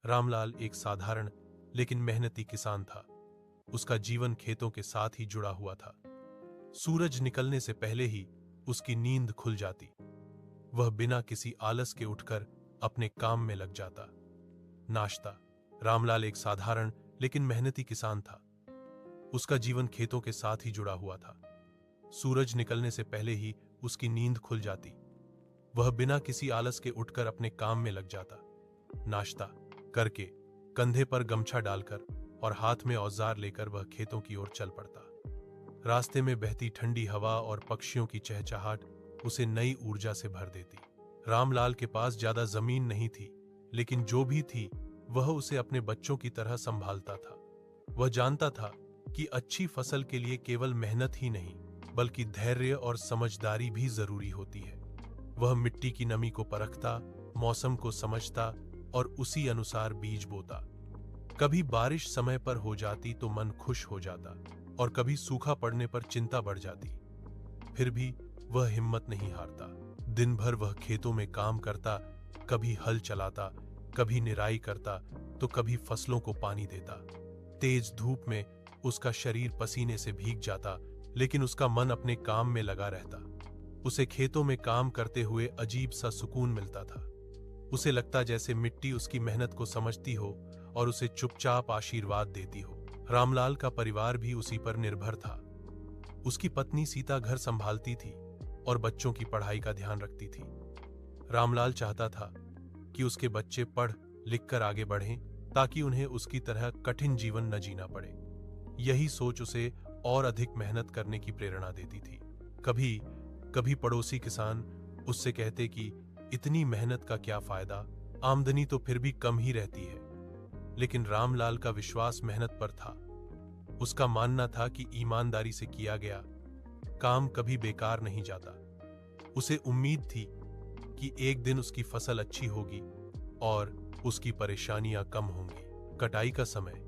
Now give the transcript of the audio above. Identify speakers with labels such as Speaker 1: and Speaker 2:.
Speaker 1: रामलाल एक साधारण लेकिन मेहनती किसान था। उसका जीवन खेतों के साथ ही जुड़ा हुआ था। सूरज निकलने से पहले ही उसकी नींद खुल जाती। वह बिना किसी आलस के उठकर अपने काम में लग जाता। नाश्ता। रामलाल एक साधारण लेकिन मेहनती किसान था। उसका जीवन खेतों के साथ ही जुड़ा हुआ था। सूरज निकलने से पहले ही उसकी नींद खुल जाती। वह बिना किसी आलस के उठकर अपने काम में लग जाता। नाश्ता करके, कंधे पर गमछा डालकर और हाथ में औजार लेकर वह खेतों की ओर चल पड़ता। रास्ते में बहती ठंडी हवा और पक्षियों की चहचहाट उसे नई ऊर्जा से भर देती। रामलाल के पास ज्यादा जमीन नहीं थी, लेकिन जो भी थी वह उसे अपने बच्चों की तरह संभालता था। वह जानता था कि अच्छी फसल के लिए केवल मेहनत ही नहीं, बल्कि धैर्य और समझदारी भी जरूरी होती है। वह मिट्टी की नमी को परखता, मौसम को समझता और उसी अनुसार बीज बोता। कभी बारिश समय पर हो जाती तो मन खुश हो जाता और कभी सूखा पड़ने पर चिंता बढ़ जाती। फिर भी वह हिम्मत नहीं हारता। दिन भर वह खेतों में काम करता, कभी हल चलाता, कभी निराई करता तो कभी फसलों को पानी देता। तेज धूप में उसका शरीर पसीने से भीग जाता, लेकिन उसका मन अपने काम में लगा रहता। उसे खेतों में काम करते हुए अजीब सा सुकून मिलता था। उसे लगता जैसे मिट्टी उसकी मेहनत को समझती हो और उसे चुपचाप आशीर्वाद देती हो। रामलाल का परिवार भी उसी पर निर्भर था। उसकी पत्नी सीता घर संभालती थी और बच्चों की पढ़ाई का ध्यान रखती थी। रामलाल चाहता था कि उसके बच्चे पढ़ लिख कर आगे बढ़ें, ताकि उन्हें उसकी तरह कठिन जीवन न जीना पड़े। यही सोच उसे और अधिक मेहनत करने की प्रेरणा देती थी। कभी कभी पड़ोसी किसान उससे कहते कि इतनी मेहनत का क्या फायदा, आमदनी तो फिर भी कम ही रहती है। लेकिन रामलाल का विश्वास मेहनत पर था। उसका मानना था कि ईमानदारी से किया गया काम कभी बेकार नहीं जाता। उसे उम्मीद थी कि एक दिन उसकी फसल अच्छी होगी और उसकी परेशानियां कम होंगी। कटाई का समय।